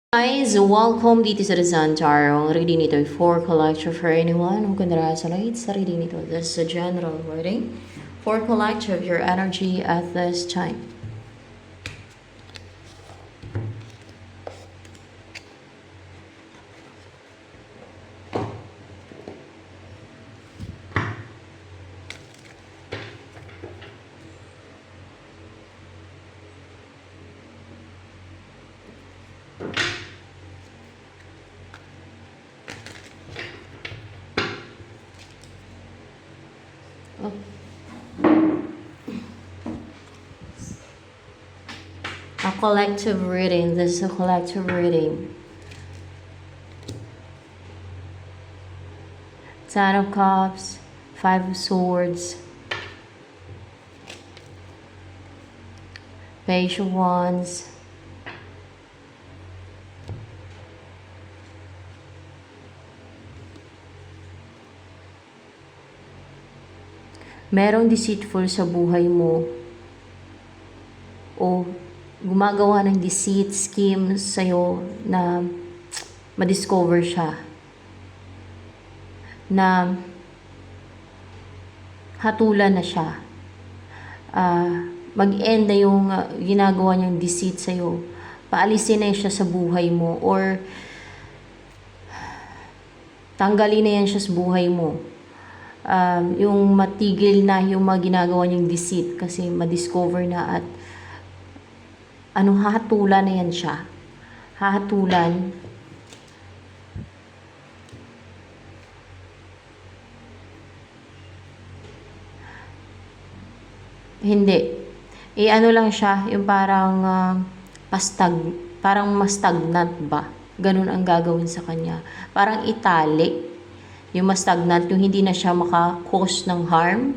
Guys, welcome dito sa Rizan Tarot. Ang reading nito ay for collector for anyone who can resonate sa reading nito. This is a general reading for collector of your energy at this time. Oh. A collective reading. This is a collective reading. Ten of Cups, Five of Swords, Page of Wands, merong deceitful sa buhay mo o gumagawa ng deceit, scheme sa'yo na ma-discover siya, na hatulan na siya, mag-end na yung ginagawa niyang deceit sa'yo, paalisin na siya sa buhay mo or tanggalin na yan siya sa buhay mo. Yung matigil na yung mga ginagawa niyang deceit kasi ma-discover na at hahatulan na yan siya. Hahatulan. Hindi. Lang siya, yung parang parang mas-stagnant ba? Ganun ang gagawin sa kanya. Parang itali. Yung mas stagnant, yung hindi na siya maka-cause ng harm,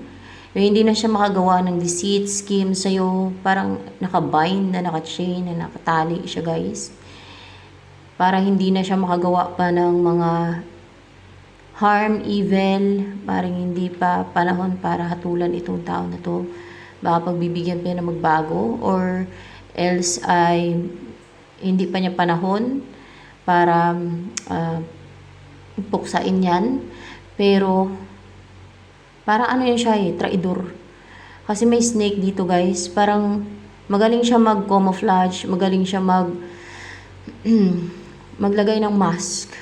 yung hindi na siya makagawa ng deceit, scheme sa'yo, parang naka-bind na, naka-chain na, nakatali siya guys. Para hindi na siya makagawa pa ng mga harm, evil, parang hindi pa panahon para hatulan itong tao na to. Baka pagbibigyan pa na magbago or else ay hindi pa niya panahon para puksain yan. Pero parang yan siya traidor. Kasi may snake dito guys. Parang magaling siya mag-camouflage, magaling siya maglagay ng mask.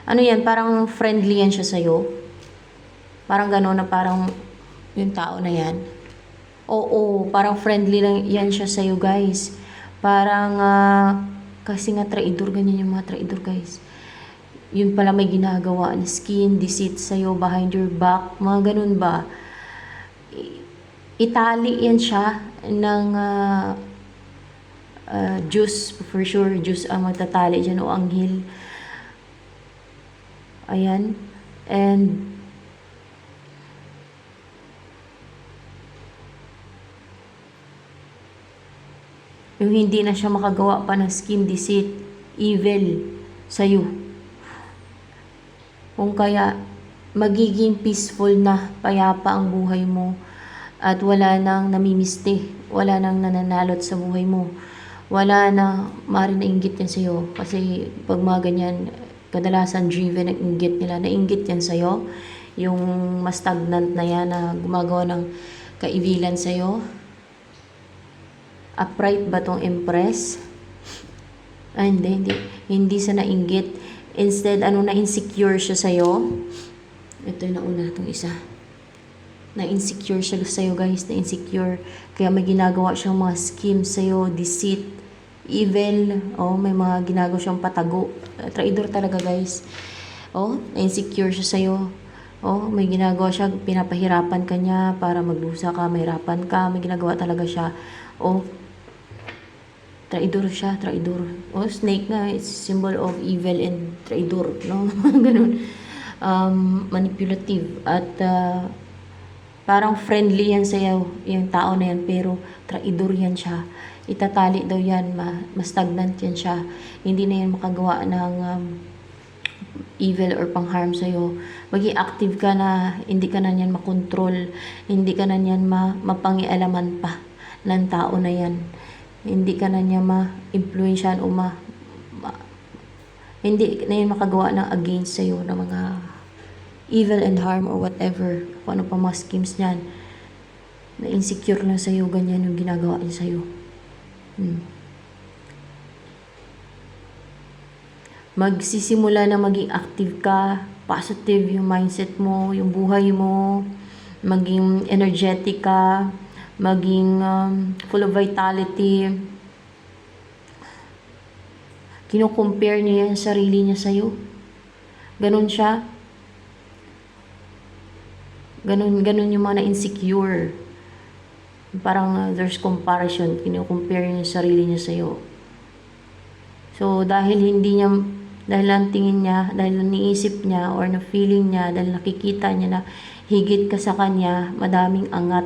Yan, parang friendly yan siya sa'yo. Parang gano'n na parang yung tao na yan. Oo, parang friendly lang yan siya sa'yo guys. Parang kasi nga traidor, ganyan yung mga traidor guys. Yun pala may ginagawa na skin, deceit sa'yo, behind your back, mga ganun ba? Itali yan siya ng juice, for sure, juice ang magtatali dyan o anghel. Ayan. And yung hindi na siya makagawa pa ng scheme, deceit, evil sa'yo. Kung kaya magiging peaceful na, payapa ang buhay mo at wala nang namimiste, wala nang nananalot sa buhay mo, wala na maaaring nainggit yan sa'yo. Kasi pag mga ganyan, kadalasan driven ang inggit nila, nainggit yan sa'yo. Yung mas stagnant na yan na gumagawa ng kaibilan sa'yo. Upright ba tong Empress? Hindi sa nainggit. Instead, na-insecure siya sa'yo. Ito yung nauna itong isa. Na-insecure siya sa'yo guys, na-insecure. Kaya may ginagawa siyang mga scheme sa'yo, deceit, evil. May mga ginagawa siyang patago. Traidor talaga guys. Na-insecure siya sa'yo. May ginagawa siya, pinapahirapan ka niya para magdusa ka, mahirapan ka. May ginagawa talaga siya. Traidor siya, traidor. Snake nga, it's symbol of evil and traidor, no? Ganun. Manipulative. At parang friendly yan sa'yo, yung tao na yan, pero traidor yan siya. Itatali daw yan, mas stagnant yan siya. Hindi na yan makagawa ng evil or pang-harm sa'yo. Maging active ka na, hindi ka na yan makontrol, hindi ka na yan mapangialaman pa ng tao na yan. Hindi ka na niya ma-influensyan o Hindi na yun makagawa ng against sa'yo ng mga evil and harm or whatever. Kung ano pa mga schemes niyan. Na insecure na sa'yo, ganyan yung ginagawa niya sa'yo. Magsisimula na maging active ka, positive yung mindset mo, yung buhay mo, maging energetic ka, maging full of vitality. Kino-compare niya yung sarili niya sa'yo. Ganun siya. Ganun yung mga insecure. Parang there's comparison. Kino-compare niya yung sarili niya sa'yo. So, dahil ang tingin niya, dahil niisip niya or na feeling niya, dahil nakikita niya na higit ka sa kanya, madaming angat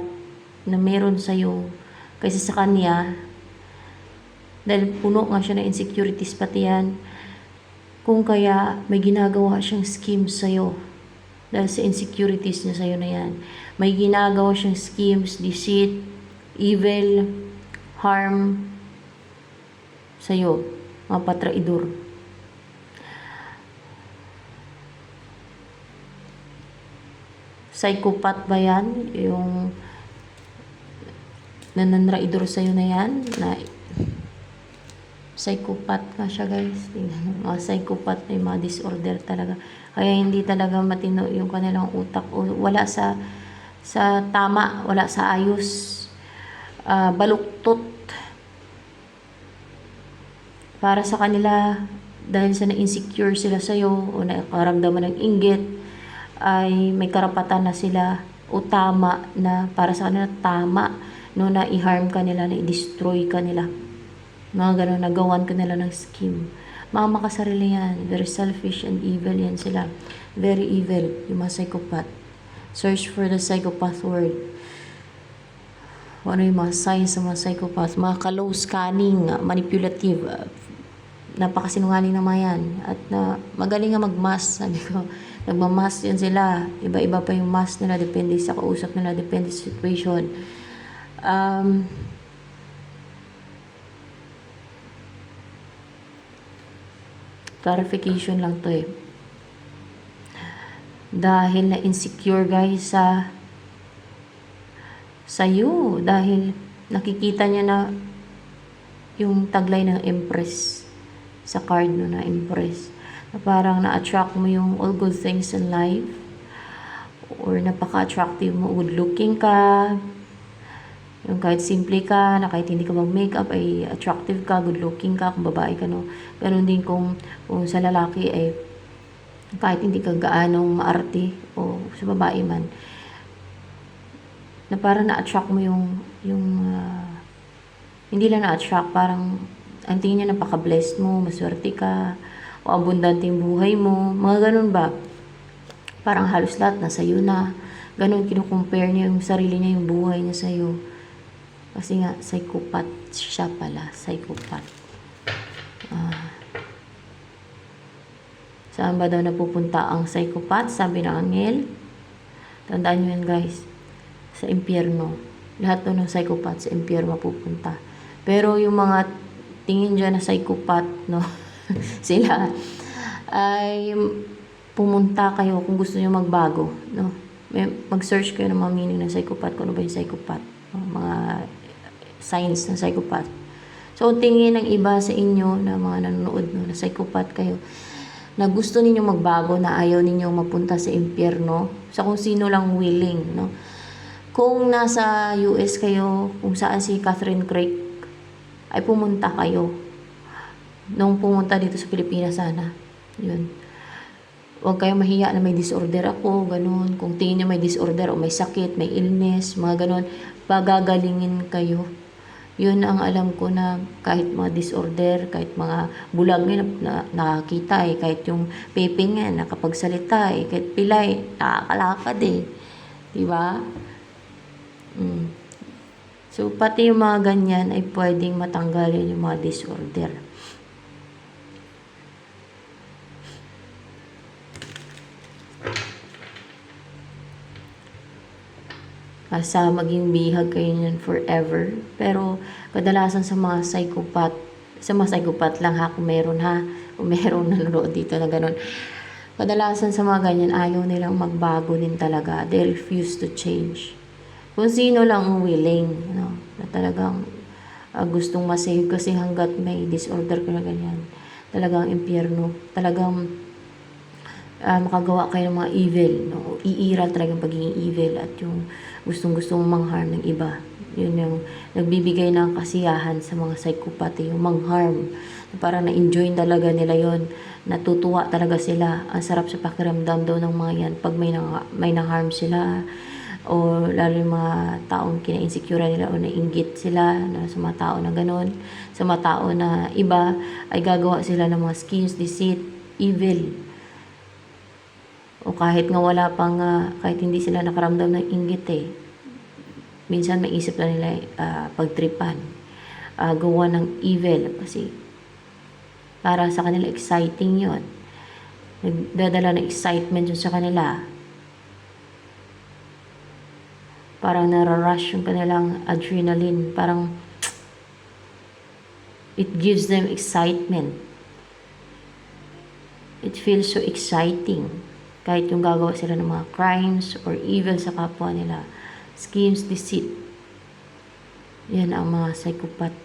na meron sa'yo kaysa sa kanya, dahil puno nga siya na insecurities pati yan, kung kaya may ginagawa siyang schemes sa'yo, dahil sa insecurities niya sa'yo na yan, may ginagawa siyang schemes, deceit, evil, harm sa'yo, mga patraidor. Psychopath ba yan? Yung nananraidor sa'yo na yan? Na psychopath nga siya, guys. Mga psychopath na yung mga disorder talaga. Kaya hindi talaga matino yung kanilang utak. O wala sa tama, wala sa ayos. Baluktot. Para sa kanila, dahil sa na-insecure sila sa'yo o nakaramdaman ng inggit, ay may karapatan na sila o tama na para sa kanila tama no na i-harm ka nila, na i-destroy ka nila. Mga ganun, nagawan ka nila ng scheme. Mga makasarili yan. Very selfish and evil yan sila. Very evil, yung mga psychopath. Search for the psychopath word. Ano yung mga signs ng mga psychopath? Mga close, cunning, manipulative, napakasinungaling naman yan. At magaling nga mag-mask, sabi ko. Nagmamask yan sila. Iba-iba pa yung mask nila. Depende sa kausap nila. Depende sa situation. Clarification lang to eh. Dahil na insecure guys sa'yo. Dahil nakikita niya na yung taglay ng Empress sa card no na Empress. Na parang na-attract mo yung all good things in life, or napaka-attractive mo, good looking ka, yung kahit simple ka, na kahit hindi ka mag-makeup ay attractive ka, good looking ka, kung babae ka no. Ganun din kung sa lalaki ay kahit hindi ka gaanong maarte o sa babae man, na parang na-attract mo yung hindi lang na-attract, parang ang tingin niya napaka-blessed mo, maswerte ka, o abundante yung buhay mo, mga ganun ba? Parang halos lahat nasa iyo na. Ganun, kinukompare niya yung sarili niya, yung buhay niya sa'yo. Kasi nga, psychopath siya pala, psychopath. Saan ba daw napupunta ang psychopath? Sabi ng angel. Tandaan nyo yan guys, sa impyerno. Lahat ng psychopath sa impyerno mapupunta. Pero yung mga tingin dyan na psychopath, no? Sila ay pumunta kayo kung gusto niyo magbago, no? Mag-search kayo ng mga meaning ng psychopath, kung ano ba yung psychopath, no? Mga signs ng psychopath. So tingin ng iba sa inyo na mga nanonood, no, na psychopath kayo, na gusto ninyong magbago, na ayaw ninyong mapunta sa impyerno, sa kung sino lang willing, no? Kung nasa US kayo, kung saan si Catherine Craig, ay pumunta kayo nung pumunta dito sa Pilipinas sana. Yun. Huwag kayo mahiya na may disorder ako, ganun. Kung tingin niyo may disorder o may sakit, may illness, mga ganun, pagagalingin kayo. Yun ang alam ko, na kahit mga disorder, kahit mga bulag na nakakita eh, kahit yung pepe nga, nakapagsalita eh, kahit pilay, nakakalakad eh. Diba? So, pati yung mga ganyan ay pwedeng matanggalin yung mga disorder. Asa maging bihag kayo niyan forever. Pero kadalasan sa mga psychopath lang ha, kung meron ha, o merong nanonood dito na ganun. Kadalasan sa mga ganyan, ayaw nilang magbago din talaga. They refuse to change. Kung sino lang ang willing, na talagang gustong masave, kasi hanggat may disorder ka na ganyan, talagang impyerno, talagang makagawa kayo ng mga evil, iiral talagang pagiging evil at yung gustong-gustong mangharm ng iba. Yun yung nagbibigay ng kasiyahan sa mga psychopath, yung mangharm. Parang na-enjoy talaga nila yon, natutuwa talaga sila. Ang sarap sa pakiramdam daw ng mga yan pag may nang-harm sila, o lalo yung mga taong kina-insecure nila o nainggit sila sa mga tao na ganon, sa mga tao na iba, ay gagawa sila ng mga schemes, deceit, evil. O kahit nga wala pang, kahit hindi sila nakaramdam ng inggit minsan may isip na nila pagtripan, gawa ng evil, kasi para sa kanila exciting yon, nagdadala ng excitement yun sa kanila. Parang nararush yung kanilang adrenaline. Parang it gives them excitement. It feels so exciting. Kahit yung gagawa sila ng mga crimes or evil sa kapwa nila. Schemes, deceit. Yan ang mga psychopath.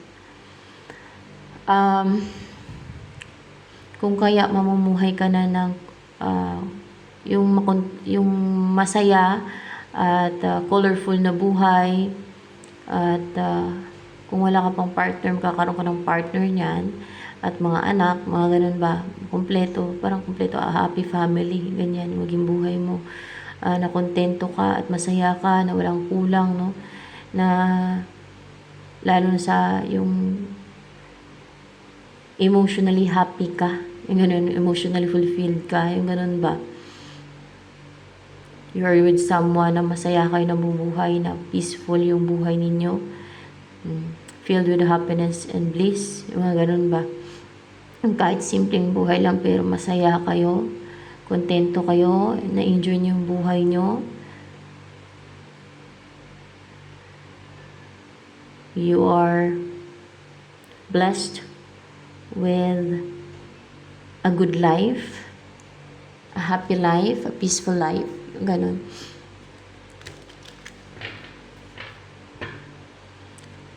Kung kaya mamumuhay ka na ng yung masaya at colorful na buhay, at kung wala ka pang partner, magkakaroon ka ng partner niyan, at mga anak, mga ganun ba, kompleto, parang kompleto, happy family, ganyan, maging buhay mo, na kontento ka at masaya ka, na walang kulang, no, na lalo na sa yung emotionally happy ka, yung ganun, emotionally fulfilled ka, yung ganun ba. You are with someone na masaya kayo nabubuhay, na peaceful yung buhay ninyo, filled with happiness and bliss, yung mga ganun ba. Kahit simpleng buhay lang pero masaya kayo, kontento kayo, na-enjoy niyo yung buhay nyo. You are blessed with a good life, a happy life, a peaceful life. Ganon.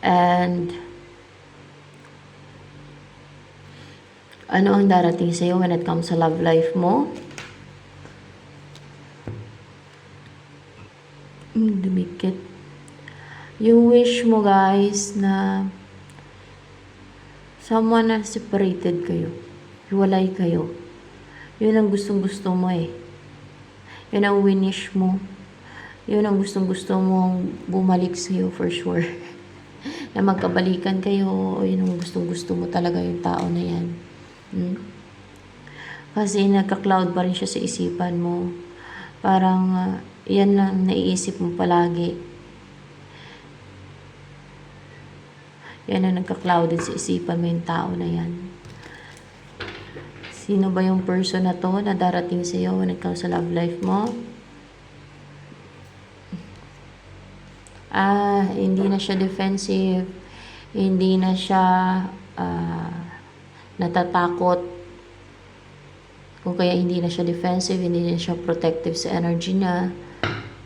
And ano ang darating sa'yo when it comes sa love life mo? Dumikit. Yung wish mo, guys, na someone na separated kayo, hiwalay kayo. Yun ang gustong-gusto mo Yun ang winish mo. Yun ang gustong-gusto mong bumalik sa'yo for sure. Na magkabalikan kayo, o yun ang gustong-gusto mo talaga yung tao na yan. Kasi nagka-cloud pa rin siya sa isipan mo. Parang yan lang naiisip mo palagi. Yan ang nagka-clouded sa isipan mo yung tao na yan. Sino ba yung person na to na darating sa iyo when it comes sa love life mo? Hindi na siya defensive, hindi na siya natatakot. Kung kaya hindi na siya defensive, hindi na siya protective sa energy niya.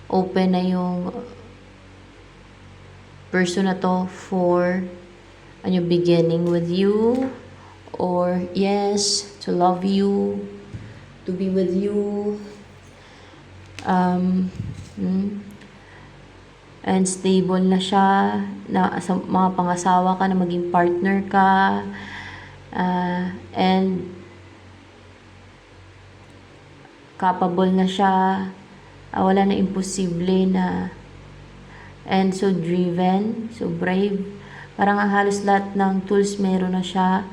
Open na yung person na to for a new beginning with you, or yes, to love you, to be with you, and stable na siya, na sa mga pangasawa ka, na maging partner ka, and capable na siya, wala na imposible na, and so driven, so brave, parang halos lahat ng tools meron na siya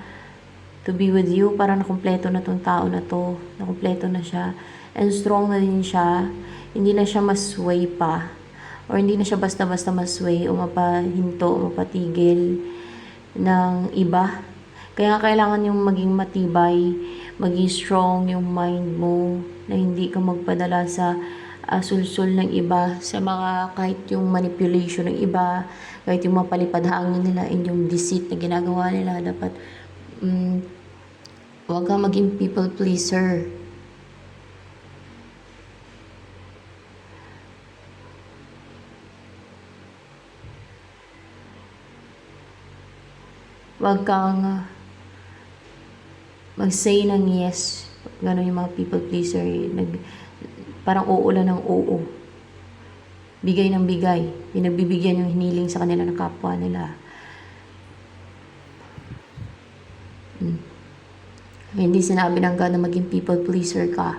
to be with you. Parang nakumpleto na tong tao na to, nakumpleto na siya, and strong na din siya, hindi na siya masway pa, or hindi na siya basta-basta masway o mapahinto o mapatigil ng iba. Kaya kailangan yung maging matibay, maging strong yung mind mo, na hindi ka magpadala sa sulsul ng iba, sa mga kahit yung manipulation ng iba, kahit yung mapalipad hangin nila, and yung deceit na ginagawa nila. Dapat Huwag kang maging people pleaser. Huwag kang mag-say ng yes. Ganon yung mga people pleaser. Parang uulan ng oo. Bigay ng bigay. Pinagbibigyan yung hiniling sa kanila ng kapwa nila. Hindi sinabi ng God na maging people pleaser ka.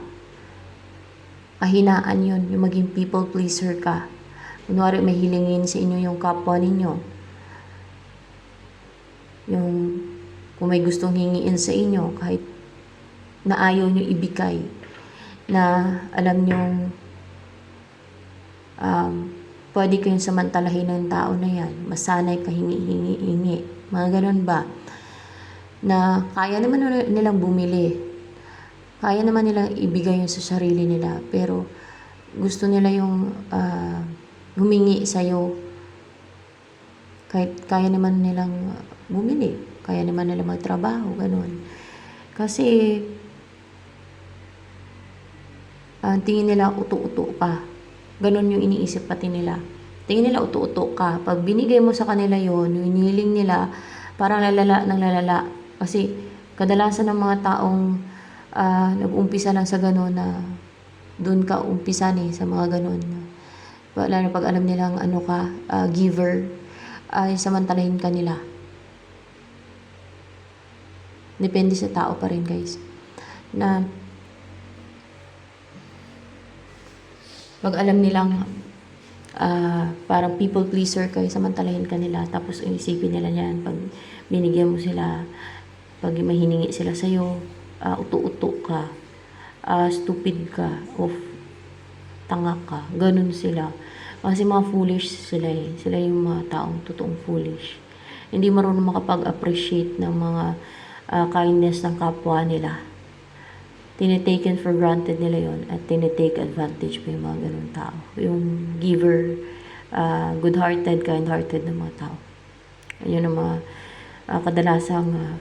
Kahinaan yun, yung maging people pleaser ka. Kunwari may hilingin sa inyo yung kapwa ninyo. Yung kung may gustong hingiin sa inyo, kahit na ayaw nyo ibigay, na alam nyong pwede kayong samantalahin ng tao na yan, masanay ka hingi-hingi-hingi, mga ganun ba, na kaya naman nilang bumili, kaya naman nilang ibigay yun sa sarili nila, pero gusto nila yung humingi sa'yo, kahit kaya naman nilang bumili, kaya naman nilang magtrabaho, ganun. Kasi tingin nila uto-uto ka. Ganun yung iniisip pati nila. Tingin nila uto-uto ka. Pag binigay mo sa kanila yon, yung hiniling nila, parang lalala ng lalala. Kasi kadalasan ng mga taong nag-umpisa lang sa ganun na doon ka umpisan sa mga ganun. Lalo pag alam nilang ano ka, giver, ay samantalahin ka nila. Depende sa tao pa rin, guys. Na pag alam nilang parang people pleaser kayo, samantalahin ka nila, tapos isipin nila yan, pag binigyan mo sila, pag may hiningi sila sa'yo, uto-uto ka, stupid ka, o tanga ka, ganun sila. Kasi mga foolish sila sila yung mga taong totoong foolish. Hindi marunong makapag-appreciate ng mga kindness ng kapwa nila. Tinitaken for granted nila yon at tinitake advantage pa yung mga ganun tao. Yung giver, good-hearted, kind-hearted na mga tao. Yun ang mga kadalasang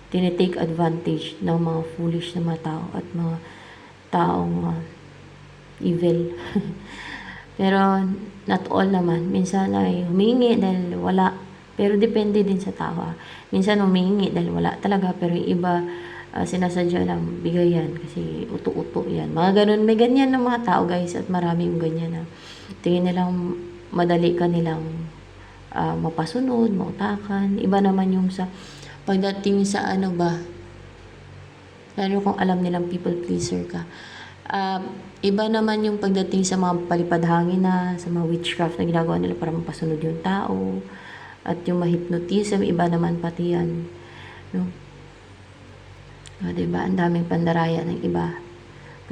tinitake advantage ng mga foolish na mga tao at mga taong evil. Pero not all naman. Minsan ay humingi dahil wala. Pero depende din sa tao. Minsan humingi dahil wala talaga, pero yung iba sinasadya lang, bigay yan kasi uto-uto yan. Mga ganun, may ganyan ng mga tao, guys, at marami yung ganyan na tingin nilang madali ka nilang mapasunod, mautakan. Iba naman yung sa pagdating sa ano ba, lalo kung alam nilang people pleaser ka. Iba naman yung pagdating sa mga palipad-hangin na, sa mga witchcraft na ginagawa nila para mapasunod yung tao, at yung ma-hypnotism, iba naman pati yan, no? Diba? Ang daming pandaraya ng iba.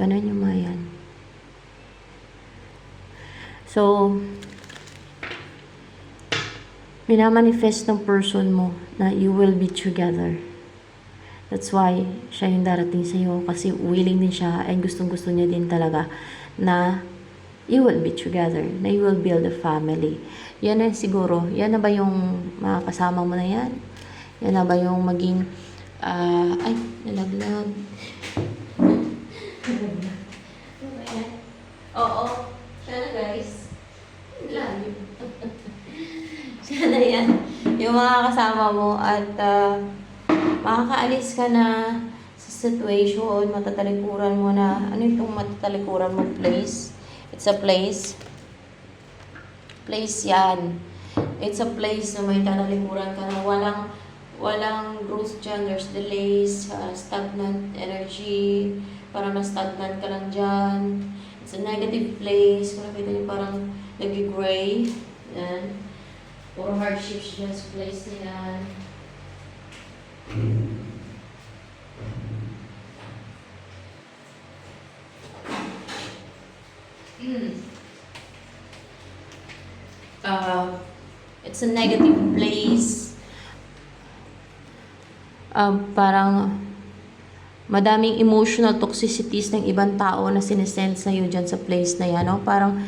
Ganun yung mga yan. So, minamanifest ng person mo na you will be together. That's why siya yung darating sa'yo, kasi willing din siya, ay gustong-gusto niya din talaga na you will be together, na you will build a family. Yan na siguro. Yan na ba yung mga kasama mo na yan? Yan na ba yung maging ay, nalaglag. Oo. Siya na, guys. Lalim. Siya na yan. Yung mga kasama mo at makakaalis ka na sa situation, matatalikuran mo na. Ano itong matatalikuran mo? Place. It's a place. Place yan. It's a place na may tatalikuran ka na walang growth dyan, there's delays, stagnant energy, parang na-stagnant ka lang dyan. It's a negative place, kung nakita niyo parang nag-gray, yan. Puro hardships dyan sa place na yan. It's a negative place. Parang madaming emotional toxicities ng ibang tao na sinesend sa'yo dyan sa place na yan, no? Parang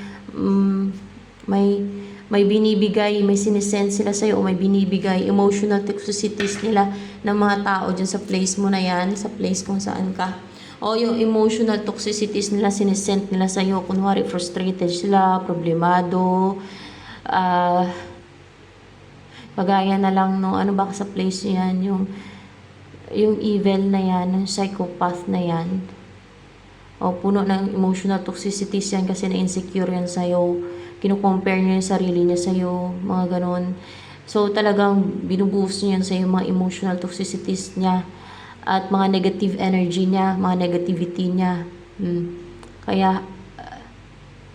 may may binibigay, may sinisend sila sa'yo o may binibigay emotional toxicities nila ng mga tao dyan sa place mo na yan, sa place kung saan ka. O yung emotional toxicities nila, sinisend nila sa'yo. Kunwari, frustrated sila, problemado, pagaya na lang no, ano ba sa place yan, yung evil na yan, yung psychopath na yan. O puno ng emotional toxicities yan kasi na-insecure yan sa'yo. Kino-compare niya yung sarili niya sa'yo, mga ganon. So talagang binubuhos niya yan sa'yo mga emotional toxicities niya at mga negative energy niya, mga negativity niya. Kaya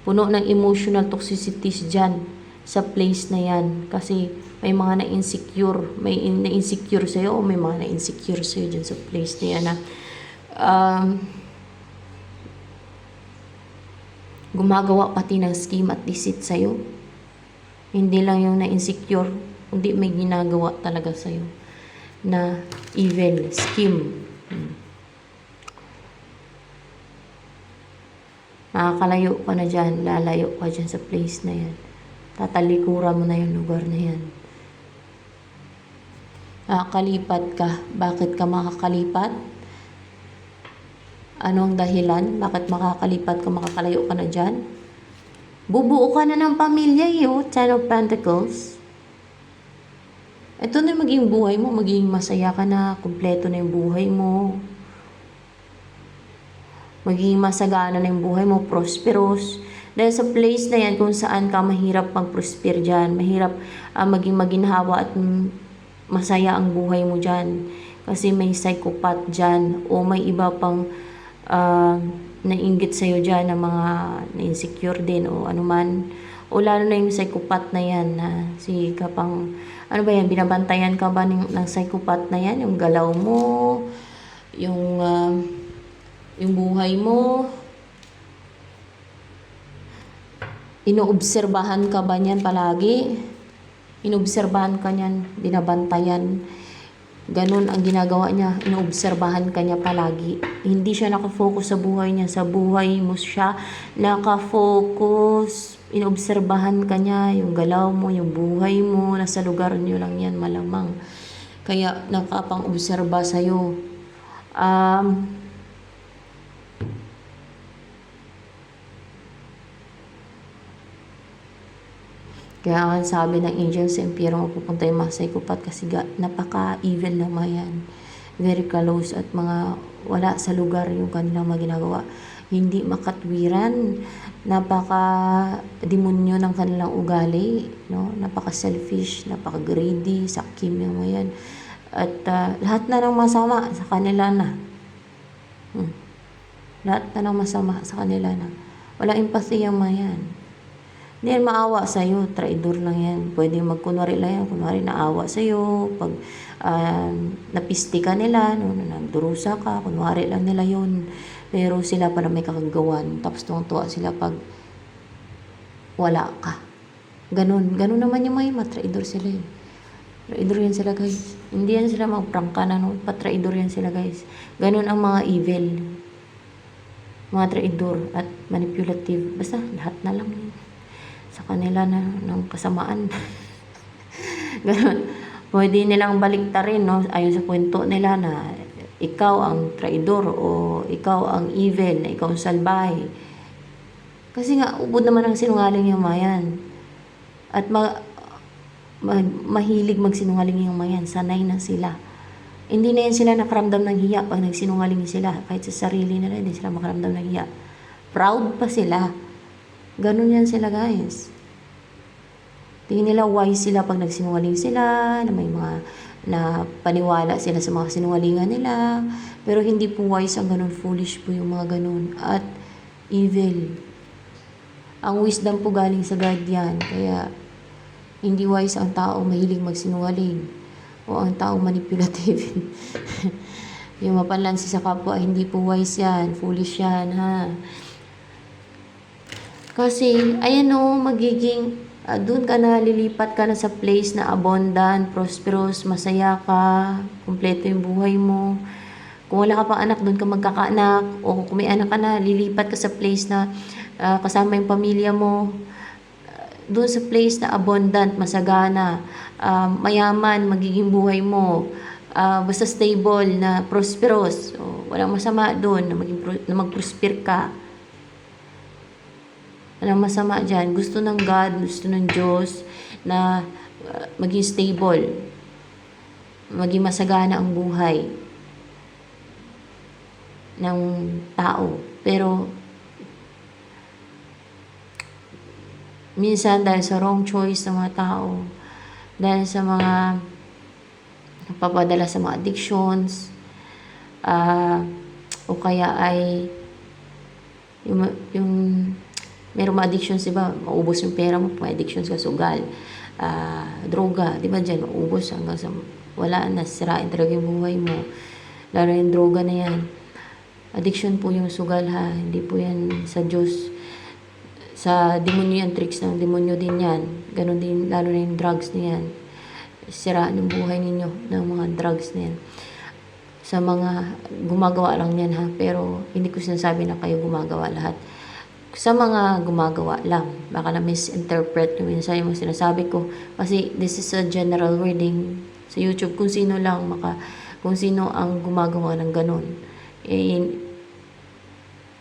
puno ng emotional toxicities dyan sa place na yan. Kasi may mga na-insecure. May na-insecure sa'yo o may mga na-insecure sa'yo dyan sa place na yan. Gumagawa pati ng scheme at deceit sa'yo. Hindi lang yung na-insecure, kundi may ginagawa talaga sa'yo na evil scheme. Makakalayo ka na dyan, lalayo ka dyan sa place na yan. Tatalikuran mo na yung lugar na yan. Makakalipat ka. Bakit ka makakalipat? Ano ang dahilan? Bakit makakalipat ka, makakalayo ka na dyan? Bubuo ka na ng pamilya yun, Ten of Pentacles. Ito na maging buhay mo, maging masaya ka na, kumpleto na yung buhay mo. Maging masagana na yung buhay mo, prosperous. Dahil sa place na yan kung saan ka mahirap mag-prosper dyan, mahirap maging maginhawa at masaya ang buhay mo dyan. Kasi may psychopath dyan o may iba pang nainggit sa'yo dyan na mga na-insecure din o anuman. O lalo na yung psychopath na yan na si kapang, ano ba yan, binabantayan ka ba ng psychopath na yan? Yung galaw mo, yung buhay mo, inoobserbahan ka ba niyan palagi? Inoobserbahan ka niyan, binabantayan. Ganun ang ginagawa niya, inoobserbahan ka niya palagi. Hindi siya nakafocus sa buhay niya, sa buhay mo siya nakafocus. Inoobserbahan ka niya, yung galaw mo, yung buhay mo, nasa lugar niyo lang yan malamang. Kaya nakapang-obserba sa'yo. Kaya ang sabi ng angel sa impyerno, mapupunta yung mga psychopath kasi napaka-evil naman yan. Very close at mga wala sa lugar yung kanilang mga ginagawa. Hindi makatwiran, napaka-demonyo ng kanilang ugali, no? Napaka-selfish, napaka-greedy, sakim yung mga yan. At lahat na ng masama sa kanila na. Lahat na ng masama sa kanila na. Wala empathy yung mga yan. Hindi yan maawa sa'yo, traidor lang yan. Pwede magkunwari lang yan, kunwari naawa sa'yo, pag napiste ka nila, no, nagdurusa ka, kunwari lang nila yun. Pero sila pala may kakagawan, tapos tuwang-tuwa sila pag wala ka. Ganun naman yung mga traidor sila eh. Traidor yan sila guys. Hindi yan sila magprangka na, no? Patraidor yan sila guys. Ganun ang mga evil. Mga traidor at manipulative. Basta lahat na lang yun sa kanila na ng kasamaan. Ganun. Pwede nilang baliktarin, no? Ayon sa kwento nila na ikaw ang traidor o ikaw ang evil, na ikaw ang salbahe. Kasi nga, ubod naman ang sinungaling yung mayan. At mahilig magsinungaling yung mayan. Sanay na sila. Hindi na yan sila nakaramdam ng hiya pag nagsinungaling sila. Kahit sa sarili nila, hindi sila makaramdam ng hiya. Proud pa sila. Ganun yan sila guys. Tingin nila wise sila pag nagsinungaling sila, na may mga na paniwala sila sa mga sinungalingan nila. Pero hindi po wise ang ganun, foolish po yung mga ganun. At evil. Ang wisdom po galing sa God yan. Kaya hindi wise ang tao mahilig magsinungaling o ang tao manipulative. Yung mapanlansi sa kapwa, hindi po wise yan, foolish yan ha. Kasi, ayan o, magiging, doon ka na, lilipat ka na sa place na abundant, prosperous, masaya ka, kumpleto yung buhay mo. Kung wala ka pang anak, doon ka magkakaanak. O kung may anak ka na, lilipat ka sa place na kasama yung pamilya mo. doon sa place na abundant, masagana, mayaman, magiging buhay mo, basta stable, na prosperous. So, walang masama doon na, na mag-prosper ka. Walang masama dyan. Gusto ng God, gusto ng Diyos na maging stable, maging masagana ang buhay ng tao. Pero minsan dahil sa wrong choice ng mga tao, dahil sa mga papadala sa mga addictions, o kaya ay yung merong mga addictions, diba? Maubos yung pera mo, may addictions ka, sugal, droga, diba dyan, maubos hanggang sa wala na, sirain talaga yung buhay mo. Lalo yung droga na yan. Addiction po yung sugal, ha, hindi po yan sa Diyos. Sa demonyo yan, tricks ng demonyo din yan. Ganon din, lalo na yung drugs na yan. Siraan yung buhay ninyo ng mga drugs na yan. Sa mga gumagawa lang yan, ha, pero hindi ko sinasabi na kayo gumagawa lahat. Sa mga gumagawa lang, baka na misinterpret yung minsan yung sinasabi ko, kasi this is a general wording sa YouTube, kung sino lang kung sino ang gumagawa ng ganon,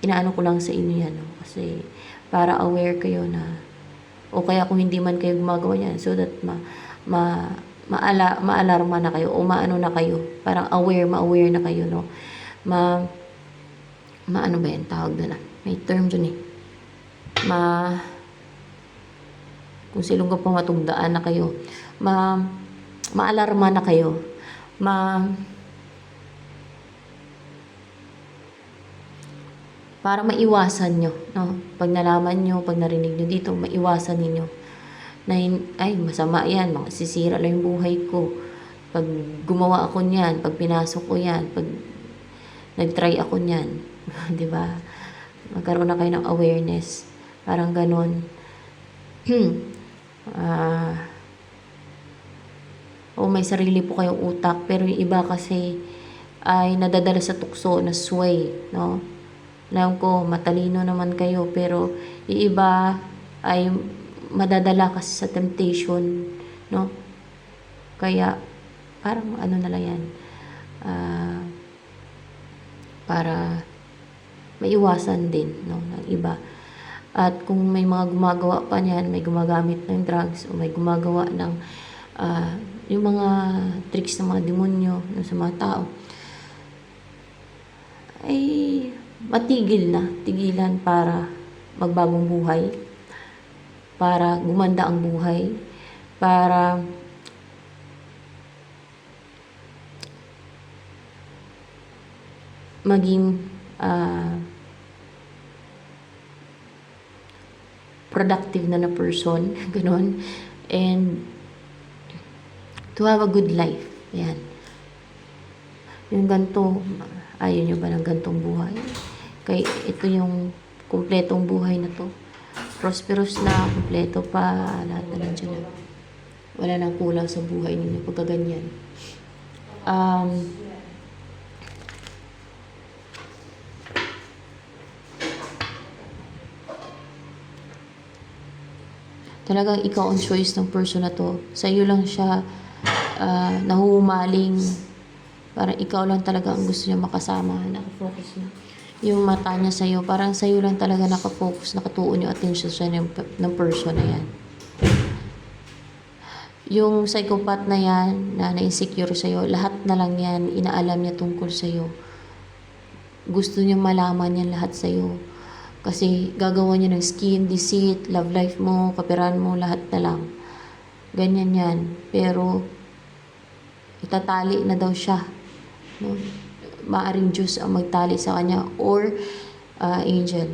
inaano ko lang sa inyo yan, no? Kasi para aware kayo na, o kaya kung hindi man kayo gumagawa yan, so that maalarma na kayo, o maano na kayo, parang ma-aware na kayo, no? Maano ba yan tawag doon, may term dun, kung silong ka pa matugdaan na kayo, maalarma na kayo, para maiwasan nyo, no? Pag nalaman nyo, pag narinig nyo dito, maiwasan ninyo na ay masama yan, makasisira lang yung buhay ko pag gumawa ako niyan, pag pinasok ko yan, pag nagtry ako niyan. Diba? Magkaroon na kayo ng awareness, parang ganon. O may sarili po kayong utak, pero yung iba kasi ay nadadala sa tukso na sway, no? Alam ko, matalino naman kayo, pero yung iba ay madadala kasi sa temptation, no? Kaya parang ano na lang yan, para maiwasan din, no, ng iba. At kung may mga gumagawa pa niyan, may gumagamit ng drugs, o may gumagawa ng yung mga tricks ng mga demonyo, no, sa mga tao, ay tigilan para magbagong buhay, para gumanda ang buhay, para maging productive na person, ganon, and to have a good life. Yan. Yung ganito, ayaw nyo ba ng gantong buhay? Kaya ito yung kumpletong buhay na to. Prosperous na, kumpleto pa, lahat na nandiyan na. Wala nang kulang sa buhay ninyo pagka ganyan. Talagang ikaw ang choice ng person na to. Sa iyo lang siya nahuhumaling. Parang ikaw lang talaga ang gusto niya makasama. Nakafocus na yung mata niya sa iyo. Parang sa iyo lang talaga nakafocus, nakatuon yung attention siya ng person na yan. Yung psychopath na yan, na na-insecure sa iyo, lahat na lang yan, inaalam niya tungkol sa iyo. Gusto niya malaman yan lahat sa iyo. Kasi gagawa niya ng scheme, deceit, love life mo, kapiran mo, lahat na lang. Ganyan yan. Pero, itatali na daw siya. No? Maaring Diyos ang magtali sa kanya, or angel.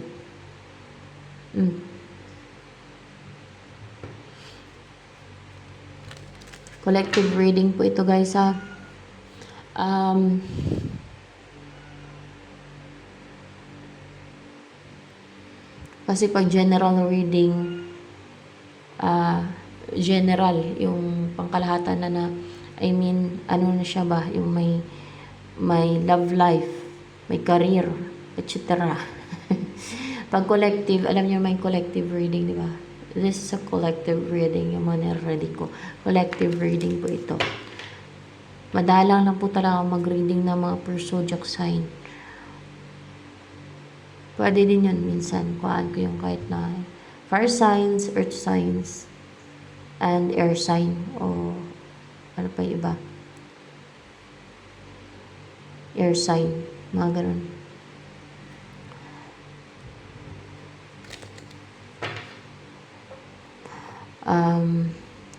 Collective reading po ito, guys, ha. Kasi pag general reading, general, yung pangkalahatan na I mean, ano na siya ba, yung may love life, may career, etc. Pag collective, alam niyo may collective reading, di ba? This is a collective reading, yung mga nare-reading ko. Collective reading po ito. Madalang lang po talaga mag-reading ng mga zodiac sign. Pwede din yun minsan. Kuhaan ko yung kahit na fire signs, earth signs, and air sign. O ano pa yung iba? Air sign. Mga ganun.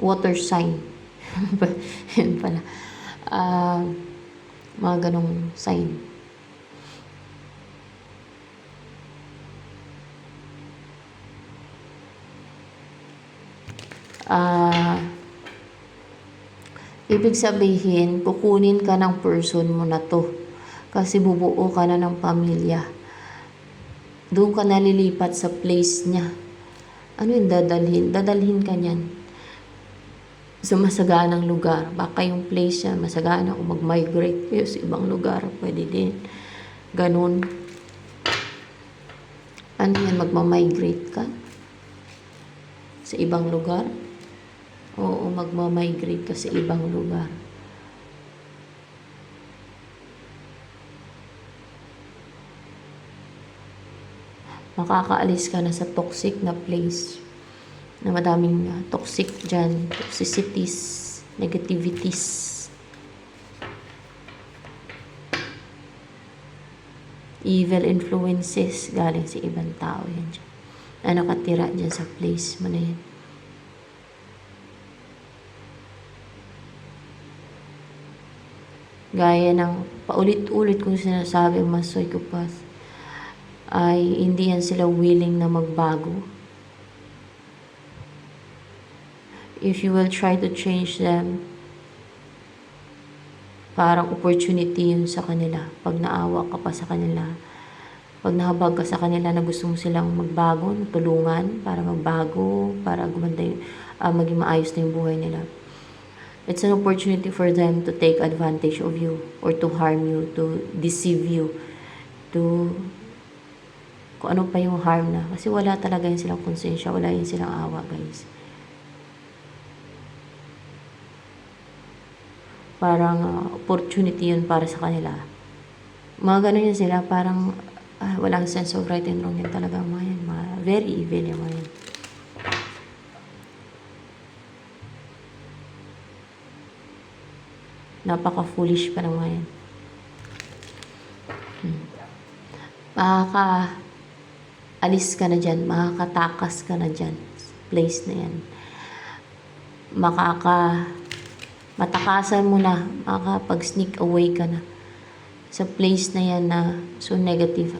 Water sign. Yun pala. Mga ganong sign. Ibig sabihin, kukunin ka ng person mo na to. Kasi bubuo ka na ng pamilya. Doon ka nalilipat sa place niya. Ano yung dadalhin? Dadalhin ka niyan sa masaganang lugar. Baka yung place niya, masagana o mag-migrate kayo sa ibang lugar. Pwede din. Ganun. Ano yan? Magma-migrate ka? Sa ibang lugar? Oo, magma-migrate ka sa ibang lugar. Makakaalis ka na sa toxic na place. Na madaming toxic dyan, toxicities, negativities, evil influences galing sa ibang tao yan dyan. Na nakatira dyan sa place mo na yan. Gaya ng paulit-ulit kong sinasabi, mga psychopath ay hindi yan sila willing na magbago. If you will try to change them, parang opportunity yun sa kanila. Pag naawa ka pa sa kanila, pag nahabag ka sa kanila na gusto mo silang magbago, tulungan para magbago, para gumanda yung, maging maayos na yung buhay nila. It's an opportunity for them to take advantage of you or to harm you, to deceive you, to kung ano pa yung harm na. Kasi wala talaga yun silang konsensya, wala yun silang awa, guys. Parang opportunity yun para sa kanila. Mga ganun yun sila, parang walang sense of right and wrong yun talaga mga yan. Very evil yung mga yan. Napaka-foolish pa ng mga yan. Makaka-alis ka na dyan, makakatakas ka na dyan. Place na yan. Matakasan mo na, makakapag-sneak away ka na sa place na yan na so negative.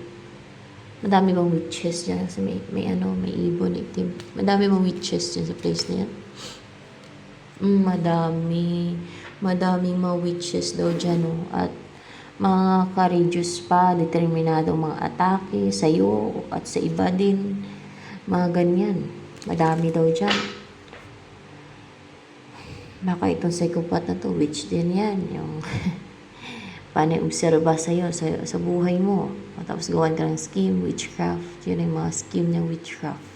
Madami bang witches dyan? Kasi may ibon, itim. Madami bang witches dyan sa place na yan? Madaming mga witches daw dyan, no? At mga courageous pa, determinadong mga atake sa'yo at sa iba din. Mga ganyan. Madami daw dyan. Baka itong psychopath na to, witch din yan. Yung panay-obserba sa'yo, sa buhay mo. Tapos gawan ka ng scheme, witchcraft. Yun yung mga scheme ng witchcraft.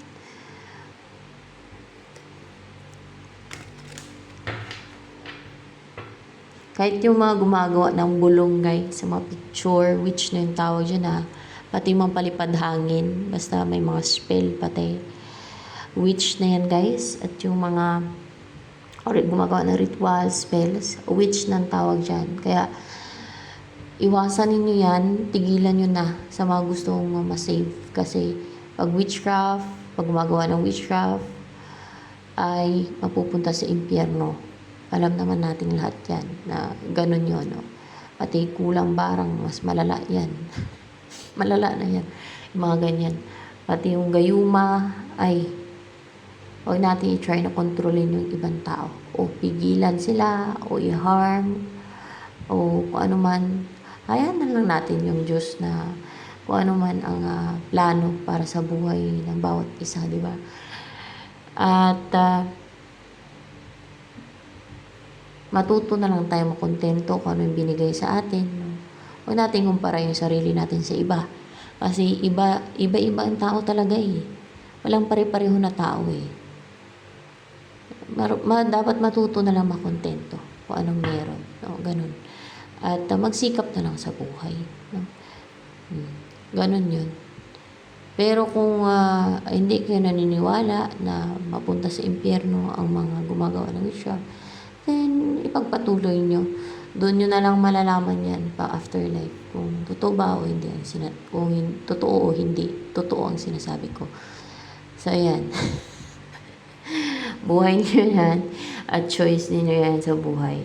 Kahit yung mga gumagawa ng bulonggay sa mga picture, witch na yung tawag dyan ha. Pati yung mga palipad hangin, basta may mga spell pati. Witch na yan guys. At yung mga gumagawa ng ritual, spells, witch ng tawag dyan. Kaya, iwasan ninyo yan, tigilan nyo na sa mga gusto mong masave. Kasi, pag witchcraft, pag gumagawa ng witchcraft, ay mapupunta sa impyerno. Alam naman natin lahat yan, na ganun yun. No? Pati kulang barang, mas malala yan. Malala na yan. Yung mga ganyan. Pati yung gayuma, ay huwag natin i-try na kontrolin yung ibang tao. O pigilan sila, o i-harm, o kung ano man. Hayaan na lang natin yung Diyos na kung ano man ang plano para sa buhay ng bawat isa, di ba? At matuto na lang tayo makontento kung ano yung binigay sa atin. Huwag natin kumpara yung sarili natin sa iba. Kasi iba-iba ang tao talaga eh. Walang pare-pareho na tao eh. dapat matuto na lang makontento kung anong meron. No? Ganun. At magsikap na lang sa buhay. No? Ganun yun. Pero kung hindi kayo naniniwala na mapunta sa impyerno ang mga gumagawa ng witchcraft, then ipagpatuloy nyo. Doon nyo na lang malalaman yan pa afterlife. Kung totoo ba o hindi. Kung totoo o hindi. Totoo ang sinasabi ko. So, ayan. Buhay nyo yan. At choice niyo yan sa buhay.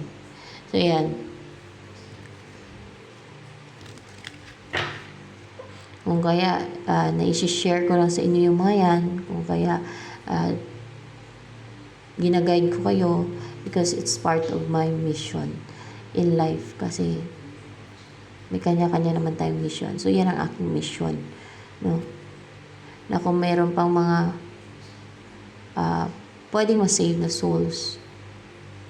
So, ayan. Kung kaya, na-share ko lang sa inyo yung mga yan. Kung kaya, ginaguide ko kayo because it's part of my mission in life. Kasi, may kanya-kanya naman tayong mission. So, yan ang aking mission. No? Na kung mayroon pang mga pwedeng ma-save na souls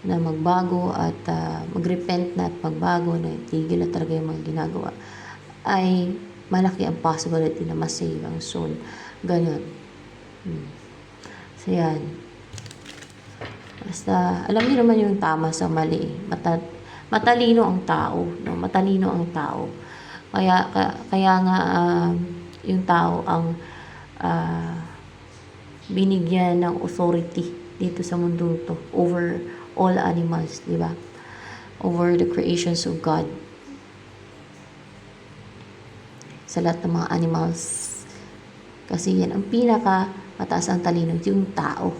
na magbago at mag-repent na at magbago na tigil na talaga yung mga ginagawa, ay malaki ang possibility na ma-save ang soul. Ganyan. So, yan. Basta, alam niyo naman yung tama sa mali. Matalino ang tao. No? Matalino ang tao. Kaya nga, yung tao ang binigyan ng authority dito sa mundo to over all animals, di ba? Over the creations of God. Sa lahat ng mga animals. Kasi yan ang pinaka mataas ang talino, yung tao.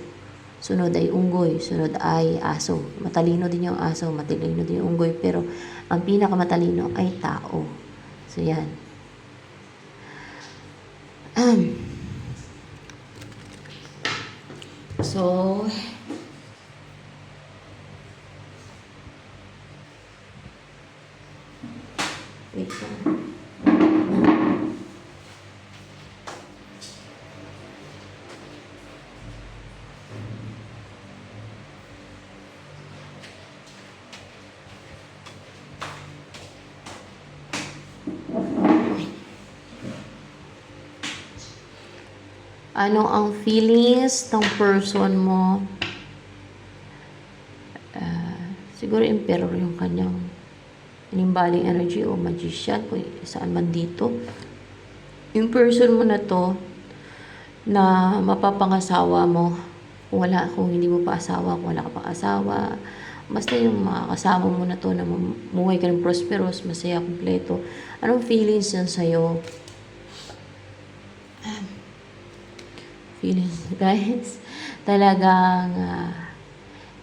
Sunod ay unggoy, sunod ay aso. Matalino din yung aso, matalino din yung unggoy, pero ang pinaka matalino ay tao. So yan. So, wait lang. Ano ang feelings ng person mo? Siguro emperor yung kanyang inimbaling energy o magician, kung saan man dito. Yung person mo na to, na mapapangasawa mo, kung hindi mo pa asawa, kung wala ka pa asawa, basta yung makakasama mo na to, na mamuhay ka ng prosperous, masaya, kompleto. Anong feelings yan sa'yo? Feelings, guys. Talagang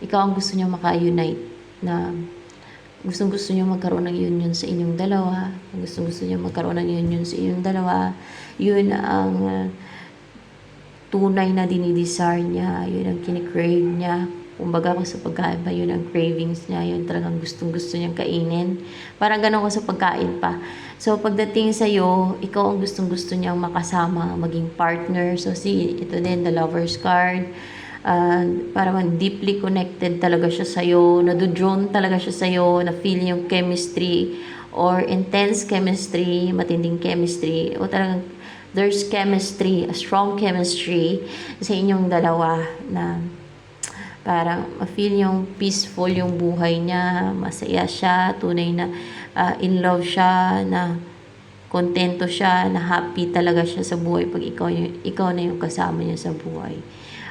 ikaw ang gusto niyo maka-unite, na gusto niyo magkaroon ng union sa inyong dalawa, gusto niyo magkaroon ng union sa inyong dalawa. Yun ang tunay na dinidesire niya, yun ang kinikrave niya. Kumbaga, kung sa pagkain pa, yun ang cravings niya, yun talagang gusto niyang kainin. Parang ganun ko sa pagkain pa. So, pagdating sa'yo, ikaw ang gusto niyang makasama, maging partner. So, ito din, the lover's card. Parang deeply connected talaga siya sa'yo, nado-drawn talaga siya sa'yo, na-feel yung chemistry, or intense chemistry, matinding chemistry, o talagang there's chemistry, a strong chemistry sa inyong dalawa, na parang ma-feel yung peaceful yung buhay niya, masaya siya, tunay na in love siya, na kontento siya, na happy talaga siya sa buhay pag ikaw na yung kasama niya sa buhay.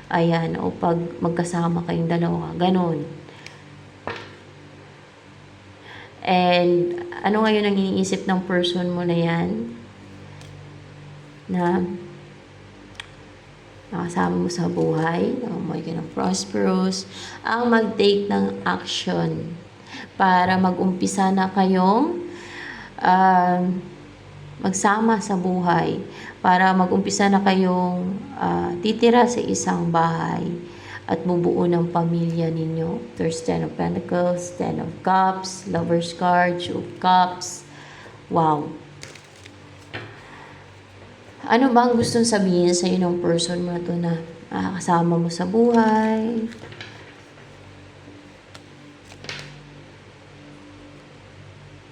Ayan, o pag magkasama kayong dalawa, ganun. And ano ngayon ang iniisip ng person mo na yan, na nakasama mo sa buhay, may ka ng prosperous, ang mag-take ng action para mag-umpisa na kayong magsama sa buhay, para mag-umpisa na kayong titira sa isang bahay at bubuo ng pamilya ninyo. There's 10 of Pentacles, 10 of Cups, Lover's card, 2 of Cups. Wow! Ano ba ang gustong sabihin sa iyo ng person mo na to, na kasama mo sa buhay?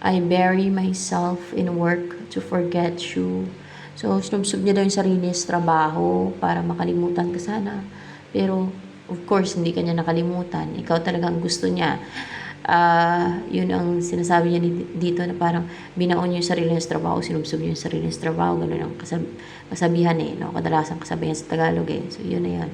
I bury myself in work to forget you. So, sinubsob niya daw yung sarili sa trabaho para makalimutan ka sana. Pero, Of course, hindi ka niya nakalimutan. Ikaw talaga ang gusto niya. Yun ang sinasabi niya dito na parang binaon niyo yung sarili niya sa trabaho, sinubsob niyo yung sarili niya sa trabaho. Ganun ang kasabihan eh. No? Kadalasan kasabihan sa Tagalog eh. So, yun na yun.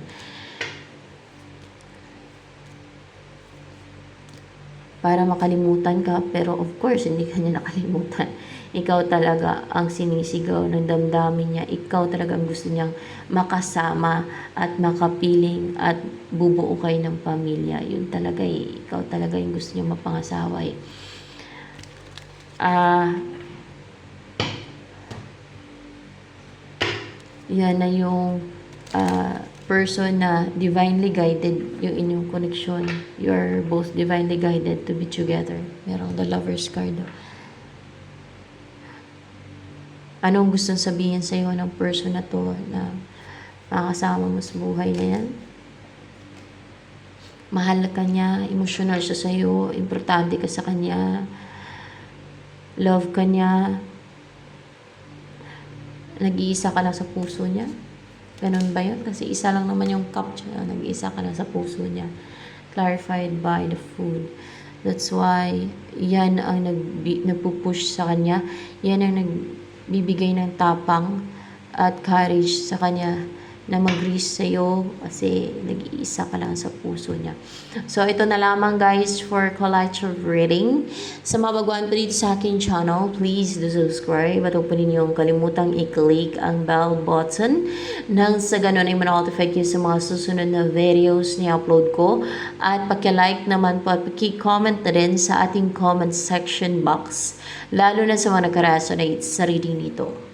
Para makalimutan ka, pero of course, hindi ka niya nakalimutan. Ikaw talaga ang sinisigaw ng damdamin niya. Ikaw talaga ang gusto niyang makasama at makapiling at bubuo kayo ng pamilya. Yun talaga eh. Ikaw talaga yung gusto niyang mapangasawa eh. Yan na yung person na divinely guided yung inyong connection. You are both divinely guided to be together. Merong the Lover's card. Anong gustong sabihin sa iyo ng person na to na makakasama mo sa buhay na yan? Mahal ka niya, emotional siya sa iyo, importante ka sa kanya, love ka niya, nag-iisa ka lang sa puso niya. Ganun ba yun? Kasi isa lang naman yung cup niya. Nag-iisa ka lang sa puso niya. Clarified by the food. That's why, yan ang nagpupush sa kanya. Yan ang nagbibigay ng tapang at courage sa kanya na mag-risk sa'yo kasi nag-iisa ka lang sa puso niya. So, ito na lamang guys for collective reading. Sa mga baguhan pa dito sa aking channel, please do subscribe at huwag pa ninyong kalimutang i-click ang bell button nang sa ganun ay ma-notify kayo sa mga susunod na videos na upload ko. At paki-like naman po at paki-comment na din sa ating comment section box, lalo na sa mga nakaresonate sa reading nito.